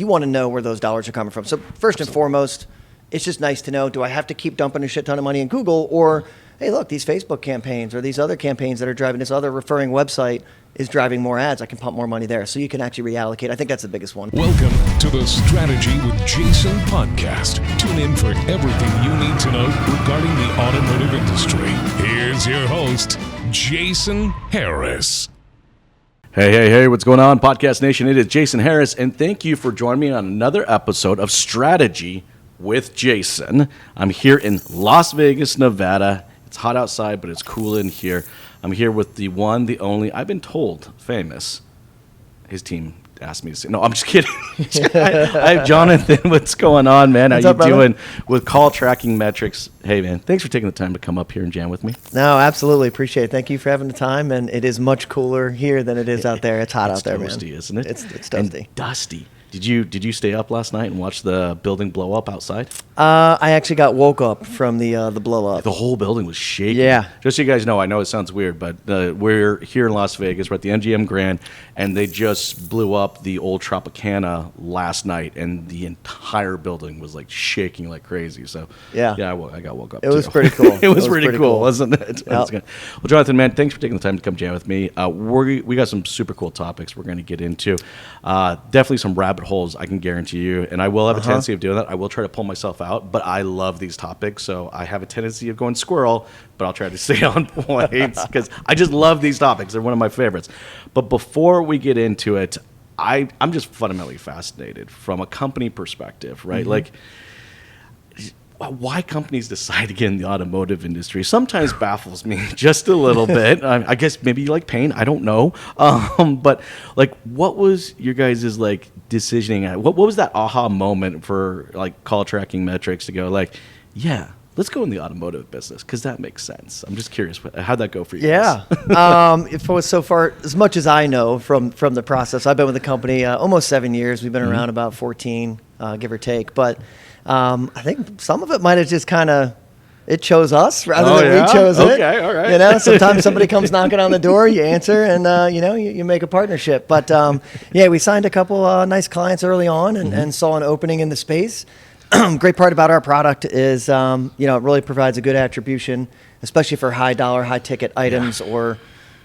you want to know where those dollars are coming from. So first and foremost, it's just nice to know, do I have to keep dumping a shit ton of money in Google, or, hey, look, these Facebook campaigns or these other campaigns that are driving this other referring website is driving more ads. I can pump more money there. So you can actually reallocate. I think that's the biggest one. Welcome to the Strategy with Jason podcast. Tune in for everything you need to know regarding the automotive industry. Here's your host, Jason Harris. Hey, what's going on, Podcast Nation? It is Jason Harris, and thank you for joining me on another episode of Strategy with Jason. I'm here in Las Vegas, Nevada. It's hot outside, but it's cool in here. I'm here with the one, the only, I've been told, famous. His team asked me to say, no, I'm just kidding. I have Jonathan. What's going on, man? What's How up, you brother? doing with call tracking metrics? Hey, man, thanks for taking the time to come up here and jam with me. No, absolutely. Appreciate it. Thank you for having the time. And it is much cooler here than it is out there. It's hot out there, man. It's toasty, isn't it? It's dusty. And dusty. Did you stay up last night and watch the building blow up outside? I actually got woke up from the blow up. The whole building was shaking. Yeah. Just so you guys know, I know it sounds weird, but we're here in Las Vegas. We're at the MGM Grand, and they just blew up the old Tropicana last night, and the entire building was like shaking like crazy. So Yeah. I got woke up. It was too. pretty cool. It was pretty cool, wasn't it? Yep. That's good. Well, Jonathan, man, thanks for taking the time to come jam with me. We got some super cool topics we're going to get into. Definitely some rabbit holes, I can guarantee you, and I will have a tendency of doing that. I will try to pull myself out, but I love these topics, so I have a tendency of going squirrel, but I'll try to stay on point because I just love these topics. They're one of my favorites. But before we get into it, I'm just fundamentally fascinated from a company perspective, right? Like, why companies decide to get in the automotive industry sometimes baffles me just a little bit. I guess maybe you like pain. I don't know. But like, what was your guys' like decisioning? What was that aha moment for like call tracking metrics to go like, yeah, let's go in the automotive business because that makes sense. I'm just curious, how'd that go for you? Yeah. So far, as much as I know from the process, I've been with the company almost 7 years. We've been around about 14, give or take. But I think some of it might have just kind of, it chose us rather than we chose it. Okay, all right. You know, sometimes somebody comes knocking on the door, you answer, and you make a partnership. But yeah, we signed a couple nice clients early on and saw an opening in the space. Great part about our product is, it really provides a good attribution, especially for high dollar, high ticket items or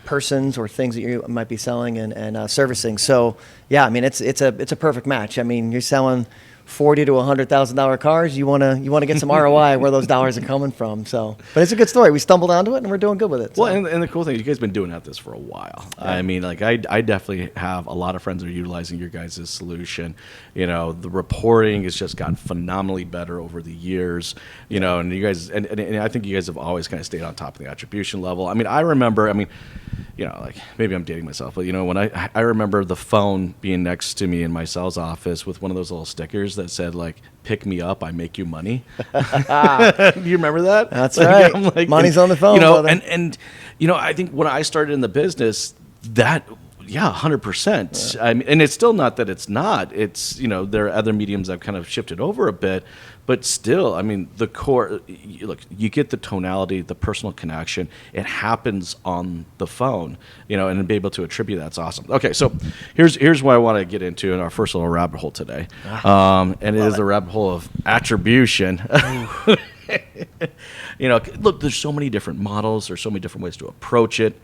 persons or things that you might be selling and servicing. So yeah, I mean, it's a perfect match. I mean, you're selling $40,000 to $100,000 cars. You want to get some ROI where those dollars are coming from. So, but it's a good story. We stumbled onto it and we're doing good with it. So. Well, and the cool thing is you guys have been doing this for a while. Yeah. I mean, like I definitely have a lot of friends that are utilizing your guys' solution. You know, the reporting has just gotten phenomenally better over the years. You know, and you guys, and I think you guys have always kind of stayed on top of the attribution level. I mean, I remember, like maybe I'm dating myself, but when I remember the phone being next to me in my sales office with one of those little stickers that said like, pick me up, I make you money. Do you remember that? That's right. Like, money's on the phone. And I think when I started in the business, that, yeah, 100%. Yeah. I mean, and it's still not that it's not. It's, there are other mediums that have kind of shifted over a bit, but still, I mean, the core, look, you get the tonality, the personal connection. It happens on the phone, and to be able to attribute that's awesome. Okay, so here's what I want to get into in our first little rabbit hole today, and it is the rabbit hole of attribution. Look, there's so many different models. There's so many different ways to approach it.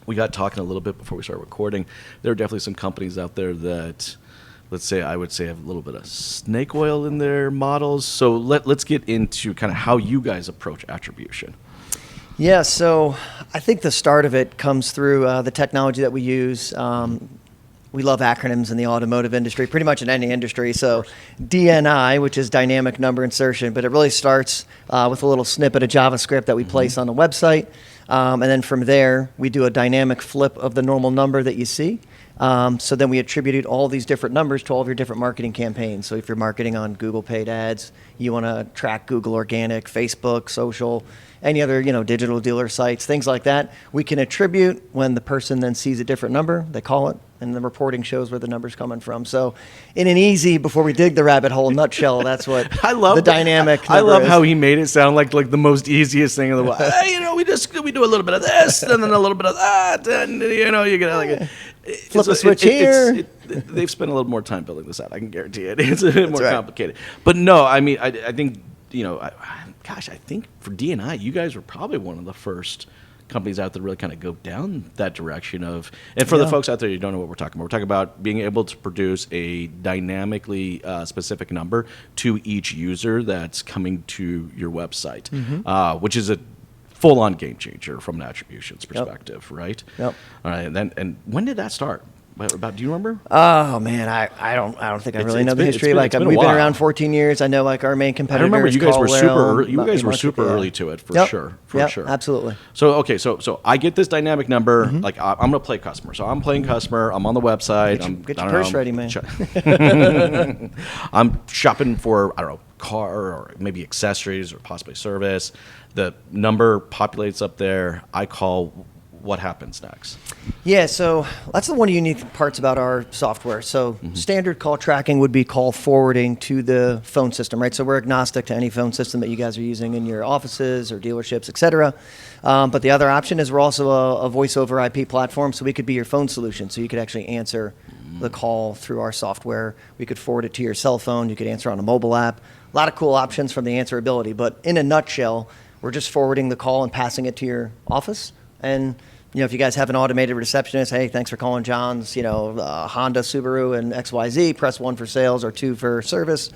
We got talking a little bit before we started recording. There are definitely some companies out there that, I would say have a little bit of snake oil in their models. So let's get into kind of how you guys approach attribution. Yeah, so I think the start of it comes through the technology that we use. We love acronyms in the automotive industry, pretty much in any industry. So DNI, which is dynamic number insertion, but it really starts with a little snippet of JavaScript that we place on the website. And then from there, we do a dynamic flip of the normal number that you see. So then we attributed all these different numbers to all of your different marketing campaigns. So if you're marketing on Google paid ads, you want to track Google organic, Facebook, social, any other, digital dealer sites, things like that. We can attribute when the person then sees a different number, they call it, and the reporting shows where the number's coming from. So in an easy, before we dig the rabbit hole nutshell, that's what the dynamic I love is. how he made it sound like the most easiest thing in the world. Hey, we do a little bit of this and then a little bit of that, and you get flip a switch here. They've spent a little more time building this out. I can guarantee it. It's a bit more right. complicated. But no, I mean, I think, I think for D&I, you guys were probably one of the first companies out there really kind of go down that direction of, and for the folks out there who don't know what we're talking about being able to produce a dynamically specific number to each user that's coming to your website, which is a full-on game changer from an attributions perspective, right? Yep. All right, and when did that start? About, do you remember? Oh man, I don't think I really know the history. We've been been around 14 years. I know our main competitor. I remember you guys were super super early to it for sure. Absolutely. So okay, so I get this dynamic number. Like I'm gonna play customer. So I'm playing customer. I'm on the website. Get your purse ready, man. I'm shopping for car or maybe accessories or possibly service. The number populates up there. I call. What happens next? Yeah, so that's the one of the unique parts about our software. So standard call tracking would be call forwarding to the phone system, right? So we're agnostic to any phone system that you guys are using in your offices or dealerships, et cetera. But the other option is we're also a voice over IP platform, so we could be your phone solution. So you could actually answer the call through our software. We could forward it to your cell phone. You could answer on a mobile app. A lot of cool options from the answerability. But in a nutshell, we're just forwarding the call and passing it to your office. And if you guys have an automated receptionist, hey, thanks for calling John's, Honda, Subaru, and XYZ, press 1 for sales or 2 for service.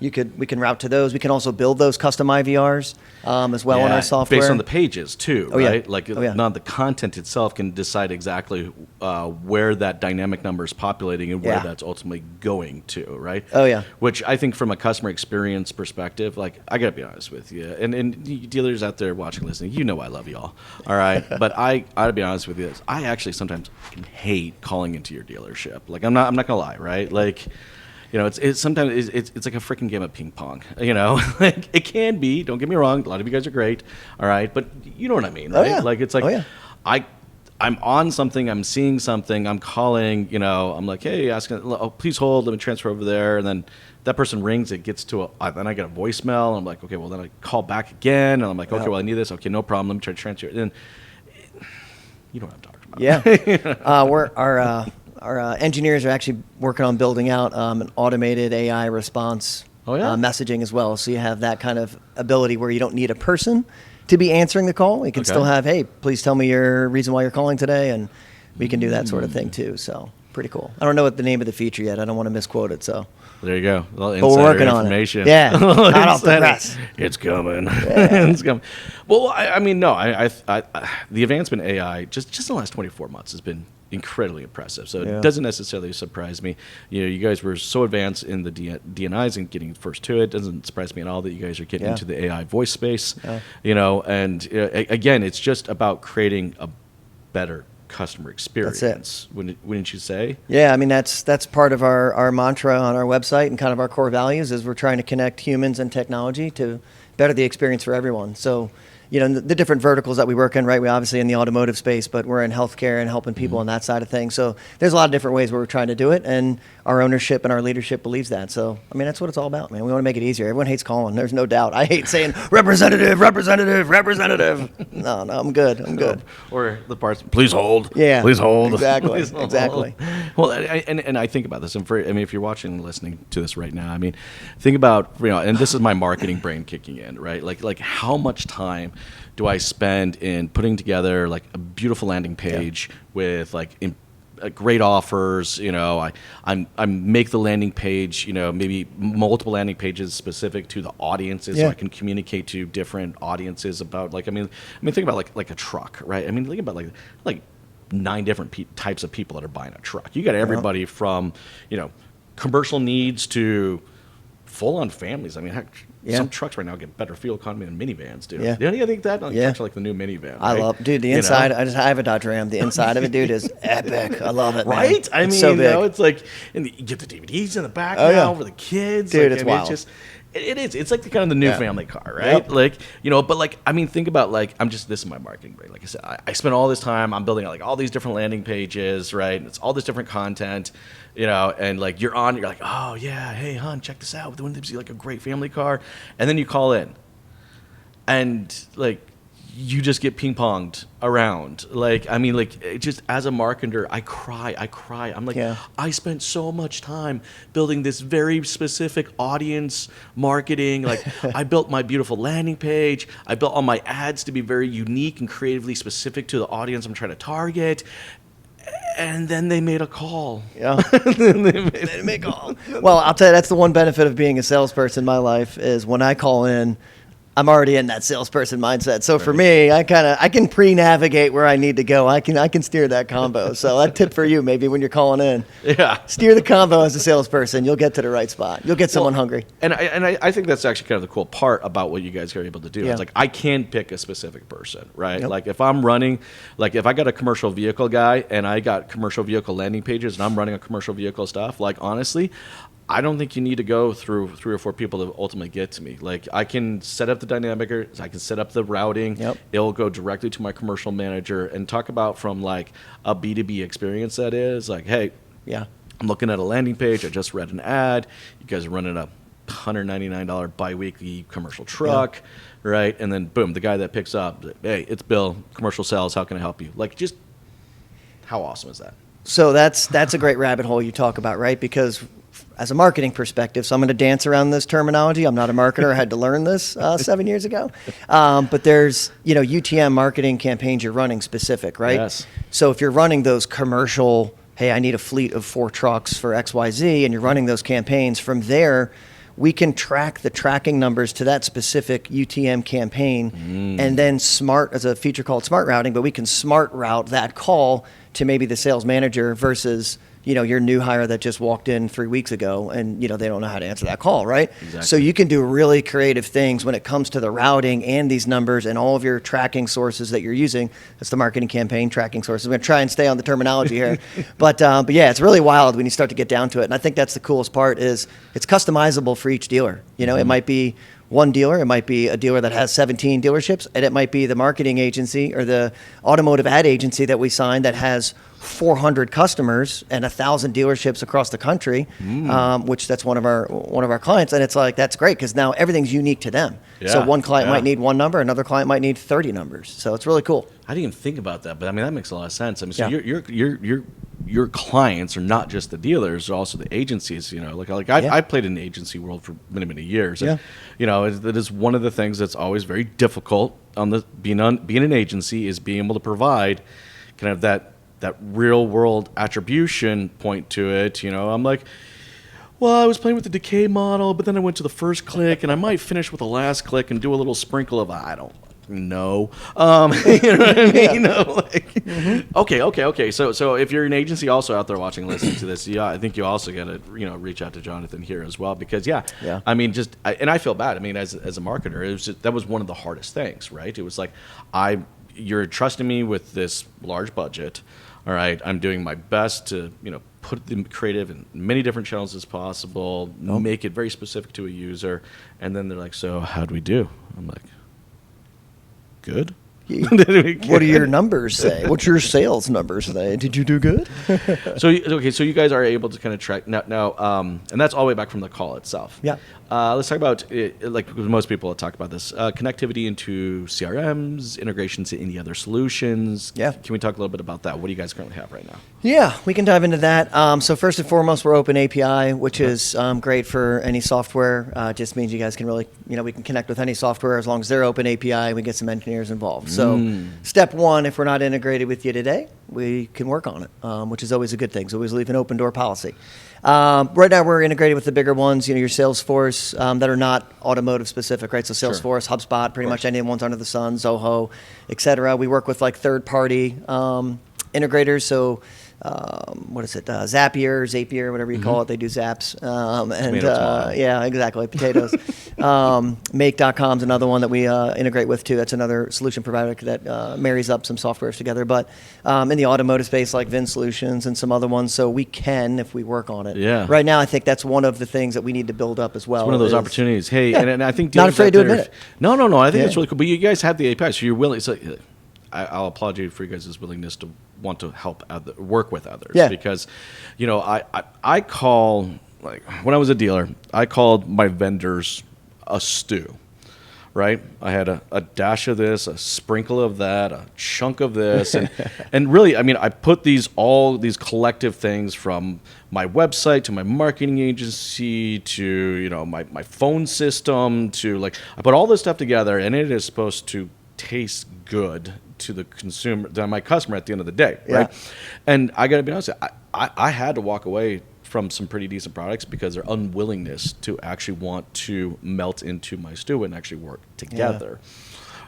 We can route to those. We can also build those custom IVRs as well in our software. Based on the pages too, right? Yeah. Like not the content itself can decide exactly where that dynamic number is populating and where that's ultimately going to, right? Oh yeah. Which I think from a customer experience perspective, like I gotta be honest with you, and you dealers out there watching, listening, I love y'all, all right? But I gotta be honest with you, I actually sometimes hate calling into your dealership. Like I'm not gonna lie, right? Like. It's sometimes it's like a freaking game of ping pong. Like it can be. Don't get me wrong. A lot of you guys are great. All right, but you know what I mean, right? Oh, yeah. Like it's like I'm on something. I'm seeing something. I'm calling. I'm like, hey, asking. Oh, please hold. Let me transfer over there. And then that person rings. It gets to then I get a voicemail. And I'm like, okay, well then I call back again. And I'm like, okay, well I need this. Okay, no problem. Let me try to transfer it. And you know what I'm talking about. Yeah. Our engineers are actually working on building out an automated AI response messaging as well. So you have that kind of ability where you don't need a person to be answering the call. You can still have, hey, please tell me your reason why you're calling today, and we can do that sort of thing too. So pretty cool. I don't know what the name of the feature yet. I don't want to misquote it. So there you go. Well, but we're working on it. Yeah, hot off the press. It's coming. It's coming. Well, I mean, no. I the advancement in AI just in the last 24 months has been incredibly impressive. So it doesn't necessarily surprise me. You guys were so advanced in the DNIs and getting first to it. Doesn't surprise me at all that you guys are getting into the AI voice space. And again, it's just about creating a better customer experience. That's it. Wouldn't you say? Yeah, I mean that's part of our mantra on our website and kind of our core values is we're trying to connect humans and technology to better the experience for everyone. So the different verticals that we work in, right? We obviously in the automotive space, but we're in healthcare and helping people on that side of things. So there's a lot of different ways where we're trying to do it, and our ownership and our leadership believes that. So, I mean, that's what it's all about, man. We want to make it easier. Everyone hates calling. There's no doubt. I hate saying representative. No, I'm good. Or the parts, please hold. Yeah. Please hold. Exactly. Please hold. Exactly. Well, and I think about this, and if you're watching and listening to this right now, I mean, think about, and this is my marketing brain kicking in, right? Like how much time do I spend in putting together like a beautiful landing page with great offers? I make the landing page, maybe multiple landing pages specific to the audiences, so I can communicate to different audiences about think about like a truck, right? I mean, think about like 9 different types of people that are buying a truck. You got everybody from commercial needs to full-on families. I mean, heck, some trucks right now get better fuel economy than minivans do. Yeah. You think that? Trucks are like the new minivan. I right? love, dude. The inside. I have a Dodge Ram. The inside of it, dude, is epic. I love it, man. Right? I mean, so big. it's like, and you get the DVDs in the back now for the kids, dude. It's wild. It is. It's like the kind of the new family car, right? Yep. But I mean, think about this is my marketing brain. Like I said, I spent all this time. I'm building out like all these different landing pages, right? And it's all this different content, and like you're like, oh yeah, hey hon, check this out. Wouldn't this be like a great family car? And then you call in, and like you just get ping ponged around. Like, I mean, like, it just as a marketer, I cry. I'm like, Yeah. I spent so much time building this very specific audience marketing. Like, I built my beautiful landing page. I built all my ads to be very unique and creatively specific to the audience I'm trying to target. And then they made a call. Yeah. They make a call. Well, I'll tell you, that's the one benefit of being a salesperson in my life is when I call in, I'm already in that salesperson mindset. So for me, I can pre-navigate where I need to go. I can steer that combo. So that tip for you, maybe when you're calling in, steer the combo as a salesperson. You'll get to the right spot. You'll get someone hungry. And I think that's actually kind of the cool part about what you guys are able to do. Yeah. It's like I can pick a specific person, right? Yep. Like if I'm running, like if I got a commercial vehicle guy and I got commercial vehicle landing pages and I'm running a commercial vehicle stuff, like honestly, I don't think you need to go through 3 or 4 people to ultimately get to me. Like I can set up the dynamic, I can set up the routing. Yep. It'll go directly to my commercial manager and talk about from like a B2B experience that is like, hey, Yeah. I'm looking at a landing page. I just read an ad. You guys are running a $199 biweekly commercial truck, right? And then boom, the guy that picks up, hey, it's Bill, commercial sales. How can I help you? Like, just how awesome is that? So that's a great rabbit hole you talk about, right? Because as a marketing perspective, so I'm going to dance around this terminology. I'm not a marketer. I had to learn this 7 years ago. But there's, UTM marketing campaigns you're running specific, right? Yes. So if you're running those commercial, hey, I need a fleet of 4 trucks for XYZ, and you're running those campaigns, from there, we can track the tracking numbers to that specific UTM campaign and then as a feature called smart routing, but we can smart route that call to maybe the sales manager versus your new hire that just walked in 3 weeks ago and, they don't know how to answer that call, right? Exactly. So you can do really creative things when it comes to the routing and these numbers and all of your tracking sources that you're using. That's the marketing campaign tracking sources. I'm going to try and stay on the terminology here. But yeah, it's really wild when you start to get down to it. And I think that's the coolest part is it's customizable for each dealer. It might be one dealer, it might be a dealer that has 17 dealerships, and it might be the marketing agency or the automotive ad agency that we signed that has 400 customers and 1,000 dealerships across the country, which that's one of our clients, and it's like that's great because now everything's unique to them. So one client might need one number, another client might need 30 numbers. So it's really cool. I didn't even think about that, but I mean that makes a lot of sense. I mean, so your clients are not just the dealers, they're also the agencies. I played in the agency world for many years. Yeah. And, that is one of the things that's always very difficult being an agency is being able to provide kind of that real world attribution point to it. I'm like, well, I was playing with the decay model, but then I went to the first click, and I might finish with the last click and do a little sprinkle of I don't know. You know what I mean? Okay. So if you're an agency also out there watching, listening to this, I think you also got to reach out to Jonathan here as well because I mean and I feel bad. I mean as a marketer, that was one of the hardest things, right? It was like you're trusting me with this large budget. All right, I'm doing my best to put the creative in many different channels as possible, make it very specific to a user, and then they're like, so how'd we do? I'm like, good. What do your numbers say? What's your sales numbers say? Did you do good? So you guys are able to kind of track now, and that's all the way back from the call itself. Yeah. Let's talk about like most people talk about this connectivity into CRMs, integrations to any other solutions. Yeah. Can we talk a little bit about that? What do you guys currently have right now? Yeah, we can dive into that. So first and foremost, we're open API, which is great for any software. Just means you guys can really, we can connect with any software as long as they're open API. We get some engineers involved. So step one, if we're not integrated with you today, we can work on it, which is always a good thing. So always leave an open door policy. Right now, we're integrated with the bigger ones, your Salesforce that are not automotive specific, right? So Salesforce, HubSpot, pretty much any ones under the sun, Zoho, et cetera. We work with like third-party integrators. So what is it? Zapier, whatever you call it. They do Zaps. Yeah, exactly. Potatoes. Make.com's another one that we integrate with too. That's another solution provider that marries up some softwares together. But in the automotive space, like Vin Solutions and some other ones, so we can if we work on it. Yeah. Right now, I think that's one of the things that we need to build up as well. It's one of those opportunities. Hey, Yeah. and I think Not afraid to admit it. No. I think it's really cool. But you guys have the API, so you're willing. So I'll applaud you for you guys' willingness to want to help work with others. Yeah. Because, I call, like when I was a dealer, I called my vendors a stew. right? I had a dash of this, a sprinkle of that, a chunk of this, and really, I mean, I put all these collective things from my website to my marketing agency to my phone system to like I put all this stuff together, and it is supposed to taste good to the consumer, to my customer at the end of the day, right? And I got to be honest, I had to walk away from some pretty decent products because their unwillingness to actually want to melt into my stew and actually work together.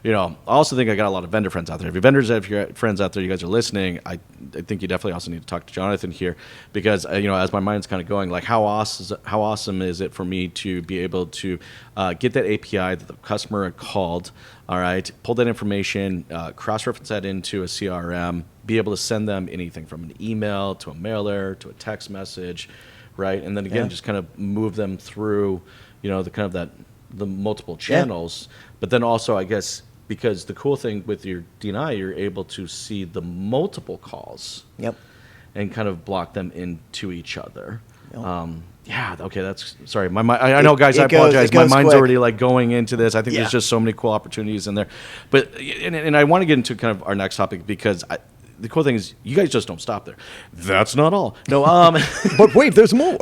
I also think I got a lot of vendor friends out there. If your vendors, if your friends out there, you guys are listening, I think you definitely also need to talk to Jonathan here because, as my mind's kind of going, like how awesome is it for me to be able to get that API that the customer had called, all right, pull that information, cross-reference that into a CRM, be able to send them anything from an email to a mailer to a text message, right? And then again, just kind of move them through, the multiple channels. But then also, I guess, because the cool thing with your DNI, you're able to see the multiple calls. And kind of block them into each other. Okay, that's sorry. My mind, I know, guys. I apologize. My mind's already like going into this. I think there's just so many cool opportunities in there. But and I want to get into kind of our next topic because the cool thing is you guys just don't stop there. That's not all. No, but wait, there's more.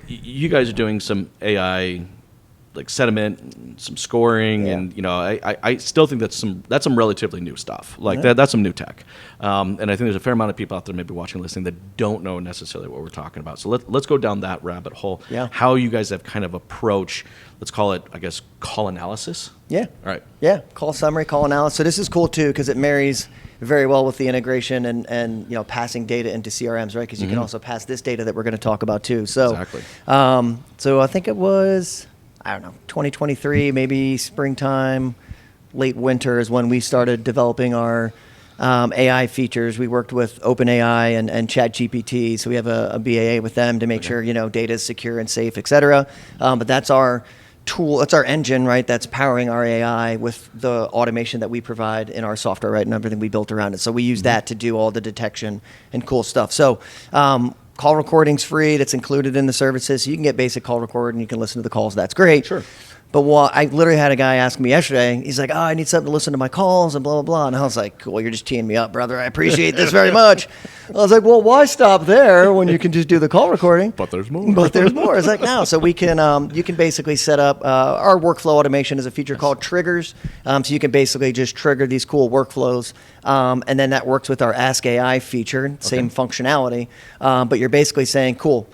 You guys are doing some AI like sentiment, some scoring, and I still think that's some relatively new stuff. Like that's some new tech, and I think there's a fair amount of people out there maybe watching, listening that don't know necessarily what we're talking about. So let's go down that rabbit hole. How you guys have kind of approached, let's call it, I guess, call analysis. All right. Call summary, call analysis. So this is cool too because it marries very well with the integration and passing data into CRMs, right? Because you can also pass this data that we're going to talk about too. So exactly. So I think it was, I don't know, 2023, maybe springtime, late winter is when we started developing our AI features. We worked with OpenAI and ChatGPT, so we have a BAA with them to make sure data is secure and safe, et cetera. But that's our tool, that's our engine, right? That's powering our AI with the automation that we provide in our software, right? And everything we built around it. So we use that to do all the detection and cool stuff. So call recording's free. That's included in the services. So you can get basic call record and you can listen to the calls. That's great. Sure. But I literally had a guy ask me yesterday, he's like, I need something to listen to my calls and blah, blah, blah. And I was like, cool, you're just teeing me up, brother. I appreciate this very much. I was like, well, why stop there when you can just do the call recording? But there's more. It's like, no. So we can, you can basically set up, our workflow automation is a feature called triggers. So you can basically just trigger these cool workflows. And then that works with our Ask AI feature, same functionality. But you're basically saying, cool,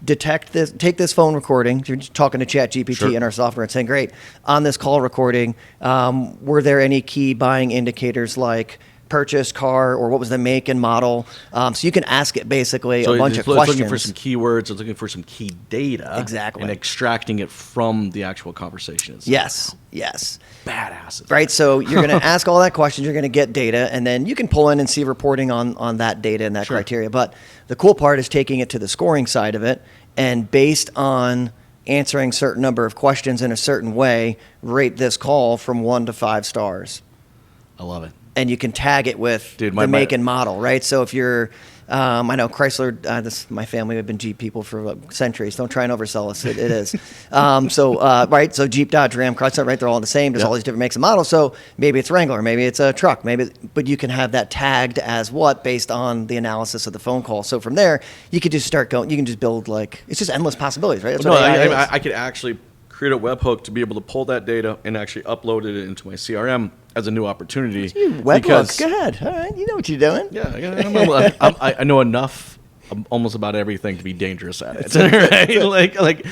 detect this, take this phone recording. You're talking to ChatGPT in our software and saying, great, on this call recording, were there any key buying indicators like purchase car or what was the make and model? So you can ask it basically a bunch of questions. It's looking for some keywords, it's looking for some key data. Exactly. And extracting it from the actual conversation itself. Yes. Badass. Right, so you're going to ask all that questions, you're going to get data, and then you can pull in and see reporting on that data and that criteria. But the cool part is taking it to the scoring side of it, and based on answering certain number of questions in a certain way, rate this call from 1 to 5 stars. I love it. And you can tag it with the make and model, right? So if you're, I know Chrysler, my family have been Jeep people for centuries. Don't try and oversell us. It is. Right, so Jeep, Dodge, Ram, Chrysler, right? They're all the same. There's all these different makes and models. So maybe it's Wrangler, maybe it's a truck, but you can have that tagged as what based on the analysis of the phone call. So from there, you could just start going, you can just build it's just endless possibilities, right? That's what AI is. I could actually create a webhook to be able to pull that data and actually upload it into my CRM as a new opportunity. Webhooks, go ahead. All right, you know what you're doing. Yeah, I know enough almost about everything to be dangerous at it. Right?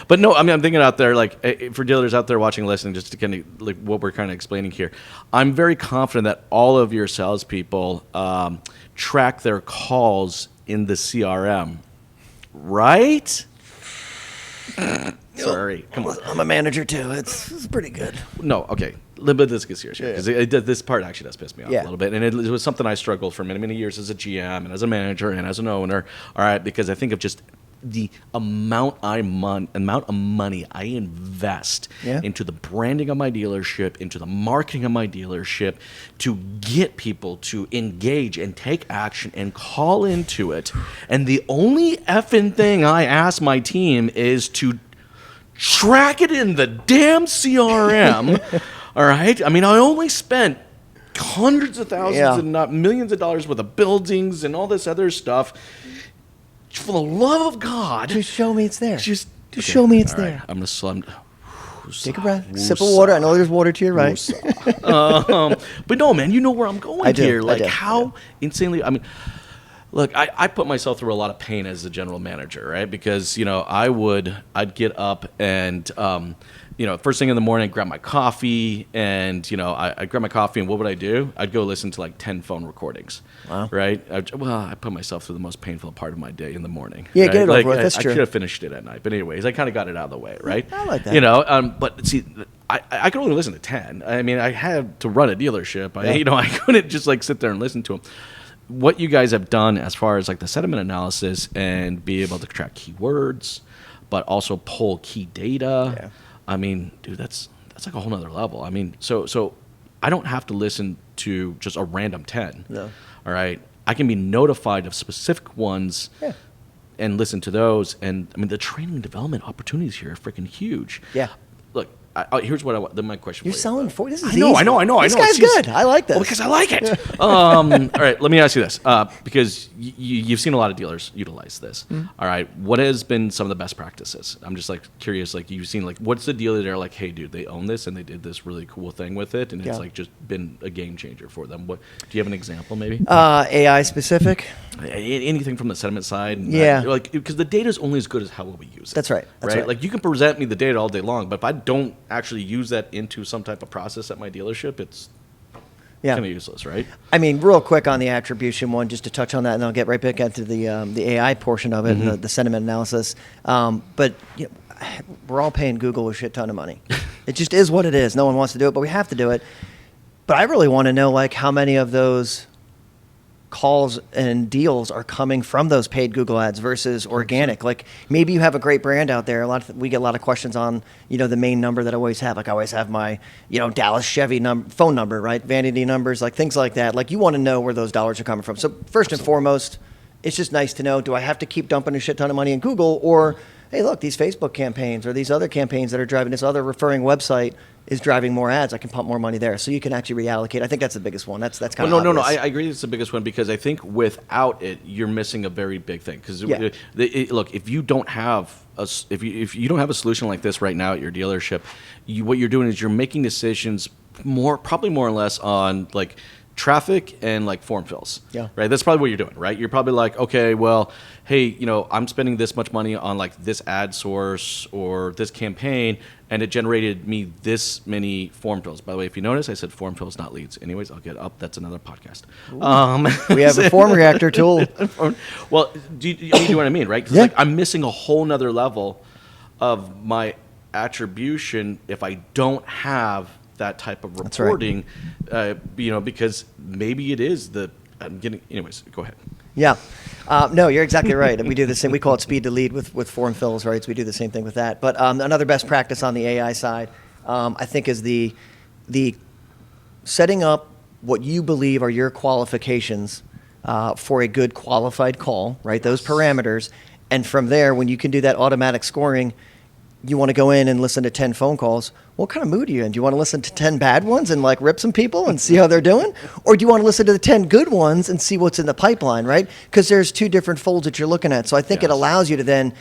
But no, I mean, I'm thinking out there, like for dealers out there watching, listening, just to kind of like what we're kind of explaining here. I'm very confident that all of your salespeople track their calls in the CRM, right? Sorry, come on. I'm a manager too. It's pretty good. No, okay. But this gets serious here because this part actually does piss me off a little bit, and it was something I struggled for many years as a GM and as a manager and as an owner. All right, because I think of just the amount of money I invest into the branding of my dealership, into the marketing of my dealership, to get people to engage and take action and call into it. And the only effing thing I ask my team is to track it in the damn CRM. All right. I mean, I only spent hundreds of thousands and not millions of dollars worth of buildings and all this other stuff. For the love of God, Just show me it's there. just show me it's all right, there. I'm gonna slum. Take a breath. Sip of water. I know there's water to your right. But no, man, you know where I'm going I do, here. I Like do, how insanely. I mean, look, I put myself through a lot of pain as a general manager, right? Because I'd get up and first thing in the morning, I'd grab my coffee, and I'd grab my coffee, and what would I do? I'd go listen to like 10 phone recordings. Wow. Right? I put myself through the most painful part of my day in the morning. Yeah, right? get it like, over with. That's I true. could have finished it at night, but anyways, I kind of got it out of the way, right? I like that. But see, I could only listen to 10. I mean, I had to run a dealership. I couldn't just like sit there and listen to them. What you guys have done as far as like the sentiment analysis and be able to track keywords, but also pull key data. Yeah. I mean, dude, that's like a whole nother level. I mean, so I don't have to listen to just a random 10. No. All right. I can be notified of specific ones and listen to those. And I mean, the training and development opportunities here are freaking huge. Yeah. Look, here's what I want. My question You're for you. selling for this. Is I know. This guy's good. I like this. Well, because I like it. All right, let me ask you this, because you've seen a lot of dealers utilize this. All right, what has been some of the best practices? I'm just like curious. Like you've seen, like what's the deal that they're like, hey, dude, they own this and they did this really cool thing with it, and it's like just been a game changer for them. What do you have an example, maybe? AI specific. Anything from the sentiment side? Yeah. Like because the data is only as good as how well we use it. That's right. That's right. Like you can present me the data all day long, but if I don't actually use that into some type of process at my dealership, it's kind of useless, right? I mean, real quick on the attribution one, just to touch on that, and I'll get right back into the AI portion of it and the sentiment analysis. But we're all paying Google a shit ton of money. It just is what it is. No one wants to do it, but we have to do it. But I really want to know like how many of those calls and deals are coming from those paid Google ads versus organic. Like maybe you have a great brand out there. We get a lot of questions on, the main number that I always have. Like I always have my, Dallas Chevy phone number, right? Vanity numbers, like things like that. Like you want to know where those dollars are coming from. So first and foremost, it's just nice to know, do I have to keep dumping a shit ton of money in Google, or, hey, look, these Facebook campaigns or these other campaigns that are driving this other referring website is driving more ads. I can pump more money there. So you can actually reallocate. I think that's the biggest one. That's kind of No. I agree it's the biggest one, because I think without it, you're missing a very big thing. Because look, if you don't have if you don't have a solution like this right now at your dealership, what you're doing is you're making decisions probably more or less on like traffic and like form fills. Yeah. Right. That's probably what you're doing, right? You're probably like, okay, well, hey, I'm spending this much money on like this ad source or this campaign, and it generated me this many form fills. By the way, if you notice, I said form fills, not leads. Anyways, I'll get up. That's another podcast. We have a form reactor tool. Well, do you know what I mean, right? Because like I'm missing a whole nother level of my attribution if I don't have that type of reporting. Right. Because maybe it is I'm getting. Anyways, go ahead. Yeah. No, you're exactly right. We do the same. We call it speed to lead with form fills, right? So we do the same thing with that. But another best practice on the AI side, I think, is the setting up what you believe are your qualifications for a good qualified call, right? Those parameters. And from there, when you can do that automatic scoring, you want to go in and listen to 10 phone calls. What kind of mood are you in? Do you want to listen to 10 bad ones and like rip some people and see how they're doing? Or do you want to listen to the 10 good ones and see what's in the pipeline, right? Because there's two different folds that you're looking at. So I think it allows you to then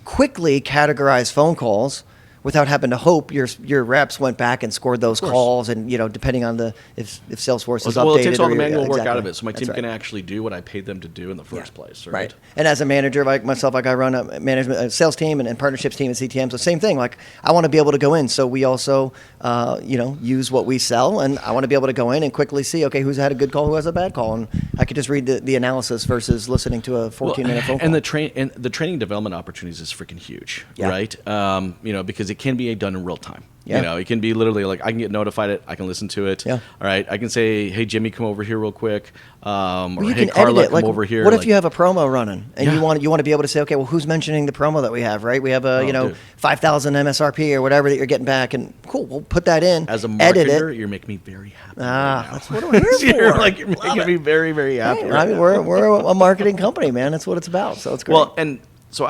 quickly categorize phone calls without having to hope your reps went back and scored those calls, and depending on if Salesforce is updated. Well, it takes all the manual work exactly. out of it, so my team That's can right. actually do what I paid them to do in the first place. Right. And as a manager, like myself, like I run a sales team and partnerships team at CTM. So same thing. Like I want to be able to go in. So we also, use what we sell, and I want to be able to go in and quickly see, okay, who's had a good call, who has a bad call, and I could just read the analysis versus listening to a 14-minute phone call. And the training development opportunities is freaking huge, right? Because it can be done in real time. Yeah. It can be literally like I can get notified. I can listen to it. Yeah. All right. I can say, "Hey, Jimmy, come over here real quick," or you "Hey, can Carla, edit it. come Like, over here." What if you have a promo running and Yeah. you want to be able to say, okay, well, who's mentioning the promo that we have, right? We have a dude. 5,000 MSRP or whatever that you're getting back, and cool, we'll put that in. As a edit marketer, it. you're making me very happy. That's what I'm here You're for. you're making me very, very happy. Hey, I mean, we're a marketing company, man. That's what it's about. So it's great. Well, and so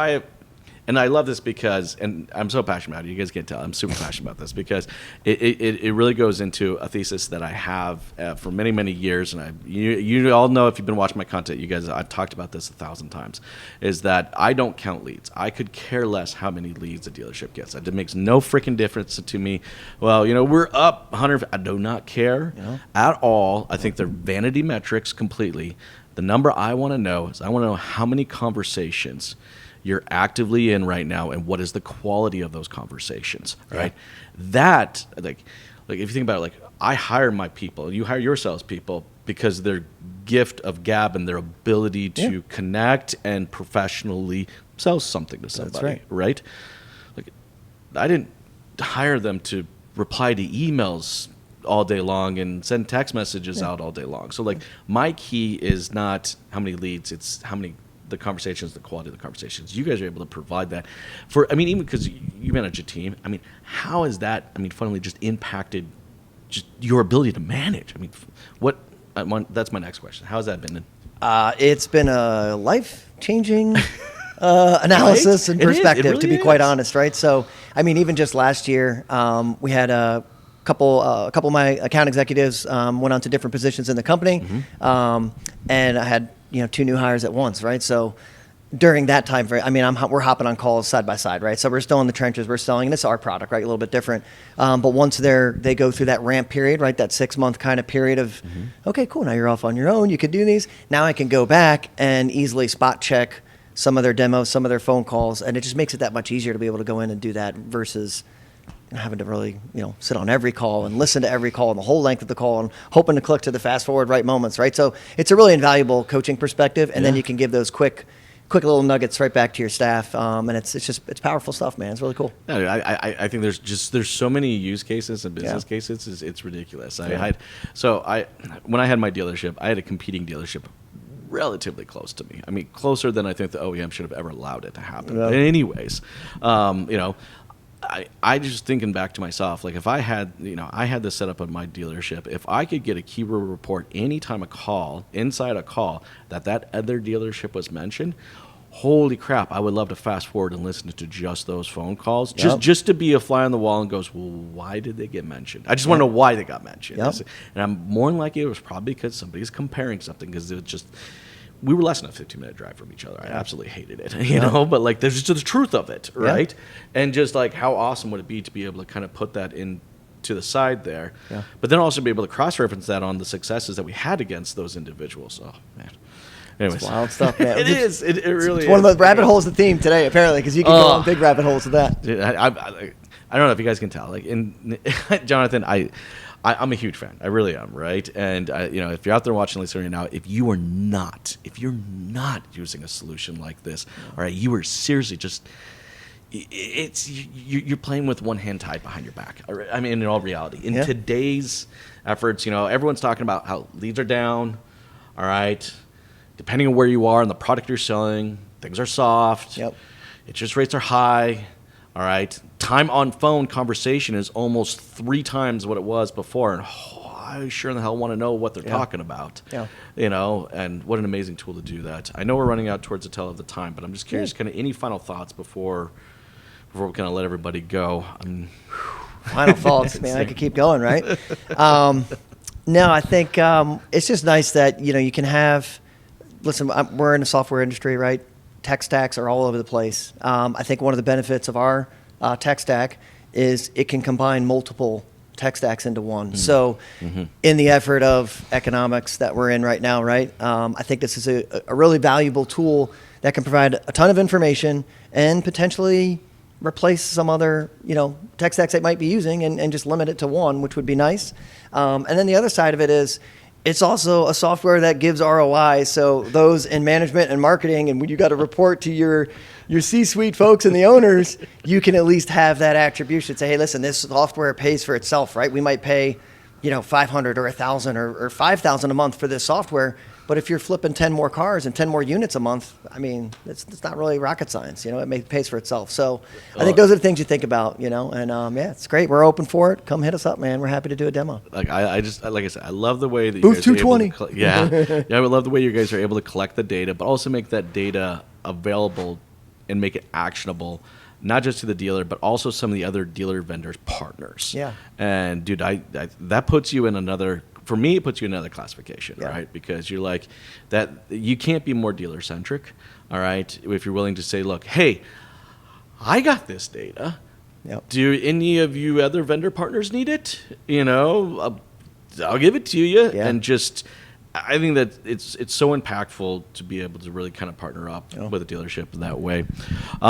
And I love this because, and I'm so passionate about it. You guys can't tell. I'm super passionate about this because it really goes into a thesis that I have for many, many years. And you all know, if you've been watching my content, you guys, I've talked about this 1,000 times, is that I don't count leads. I could care less how many leads a dealership gets. It makes no freaking difference to me. Well, we're up 100. I do not care at all. I think they're vanity metrics completely. The number I want to know is I want to know how many conversations you're actively in right now, and what is the quality of those conversations, right? That, like if you think about it, like I hire my people, you hire your salespeople because their gift of gab and their ability to connect and professionally sell something to somebody, right? Like I didn't hire them to reply to emails all day long and send text messages out all day long. So like my key is not how many leads, it's how many the conversations, the quality of the conversations. You guys are able to provide that for, even because you manage a team, how has that, funnily just impacted just your ability to manage? That's my next question. How has that been? It's been a life-changing analysis and perspective, to be quite honest, right? So, even just last year, we had a couple of my account executives went on to different positions in the company, and I had 2 new hires at once, right? So during that time frame, we're hopping on calls side by side, right? So we're still in the trenches, we're selling, and it's our product, right? A little bit different, but once they go through that ramp period, right? That 6-month kind of period of, okay, cool, now you're off on your own, you can do these. Now I can go back and easily spot check some of their demos, some of their phone calls, and it just makes it that much easier to be able to go in and do that versus having to really, sit on every call and listen to every call and the whole length of the call and hoping to click to the fast forward right moments, right? So it's a really invaluable coaching perspective, and then you can give those quick little nuggets right back to your staff, and it's powerful stuff, man. It's really cool. No, I think there's so many use cases and business cases. It's ridiculous. When I had my dealership, I had a competing dealership relatively close to me. Closer than I think the OEM should have ever allowed it to happen. But anyways, I just thinking back to myself, like if I had, I had this set up at my dealership, if I could get a keyword report anytime inside a call that other dealership was mentioned, holy crap, I would love to fast forward and listen to just those phone calls, just to be a fly on the wall and goes, well, why did they get mentioned? I just want to know why they got mentioned. And I'm more than likely it was probably because somebody's comparing something, because it was just, we were less than a 15-minute drive from each other. I absolutely hated it, but like there's just the truth of it, right? And just like how awesome would it be to be able to kind of put that in to the side there, but then also be able to cross-reference that on the successes that we had against those individos. Oh, man. Anyways. It's wild stuff, man. It is. It really is. It's one of the rabbit holes of the theme today, apparently, because you can go on big rabbit holes with that. Dude, I don't know if you guys can tell. Like Jonathan, I'm a huge fan. I really am, right? And if you're out there watching, listening right now, if you're not using a solution like this, all right, you are seriously just, you're playing with one hand tied behind your back. In all reality, in today's efforts, everyone's talking about how leads are down. All right, depending on where you are and the product you're selling, things are soft. Interest rates are high. All right, time on phone conversation is almost 3 times what it was before, and I sure in the hell want to know what they're talking about. And what an amazing tool to do that. I know we're running out towards the tail of the time, but I'm just curious, kind of any final thoughts before we kind of let everybody go? Final thoughts, man. I could keep going, right? No, I think it's just nice that you can have. Listen, we're in the software industry, right? Tech stacks are all over the place. I think one of the benefits of our tech stack is it can combine multiple tech stacks into one. So in the effort of economics that we're in right now, right, I think this is a really valuable tool that can provide a ton of information and potentially replace some other tech stacks they might be using and just limit it to one, which would be nice. And then the other side of it is, it's also a software that gives ROI. So those in management and marketing, and when you got to report to your C-suite folks and the owners, you can at least have that attribution. Say, hey, listen, this software pays for itself, right? We might pay, $500 or $1,000 or $5,000 a month for this software. But if you're flipping 10 more cars and 10 more units a month, it's not really rocket science. It pays for itself. So I think those are the things you think about, and it's great. We're open for it. Come hit us up, man. We're happy to do a demo. Like I said, I love the way that Booth you guys 220. are able to I love the way you guys are able to collect the data, but also make that data available and make it actionable, not just to the dealer, but also some of the other dealer vendors partners. Yeah. And dude, I that puts you in another. For me, it puts you in another classification, Yeah. right? Because you're like that. You can't be more dealer centric, all right? If you're willing to say, look, hey, I got this data. Yep. Do any of you other vendor partners need it? I'll give it to you. Yeah. And just, I think that it's so impactful to be able to really kind of partner up with a dealership that way.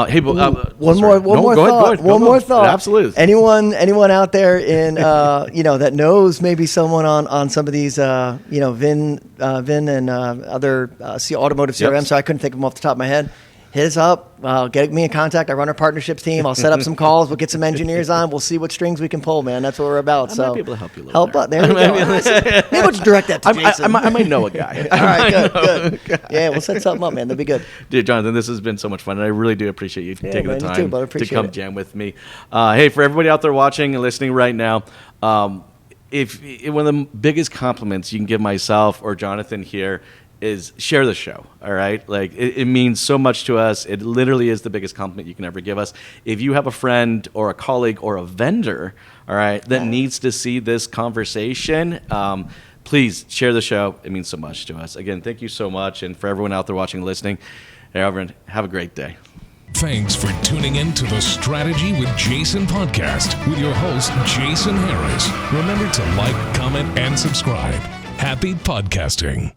Hey, but, one sorry. more No, go thought. ahead. One Go. more thought. Absolutely. Anyone out there in that knows maybe someone on some of these VIN and other automotive CRM. Yep. So I couldn't think of them off the top of my head. Hit us up. Get me in contact. I run our partnerships team. I'll set up some calls. We'll get some engineers on. We'll see what strings we can pull, man. That's what we're about. I so might be able to help you a little help out. There we go. Maybe we'll just direct that to Jason. I might know a guy. All right, good. Yeah, we'll set something up, man. That'd be good. Dude, Jonathan, this has been so much fun, and I really do appreciate you taking man, the you time too, brother. to Appreciate come it. jam with me. Hey, for everybody out there watching and listening right now, if one of the biggest compliments you can give myself or Jonathan here is share the show, all right? Like, it means so much to us. It literally is the biggest compliment you can ever give us. If you have a friend or a colleague or a vendor, all right, that needs to see this conversation, please share the show. It means so much to us. Again, thank you so much. And for everyone out there watching and listening, hey, everyone, have a great day. Thanks for tuning in to the Strategy with Jason podcast with your host, Jason Harris. Remember to like, comment, and subscribe. Happy podcasting.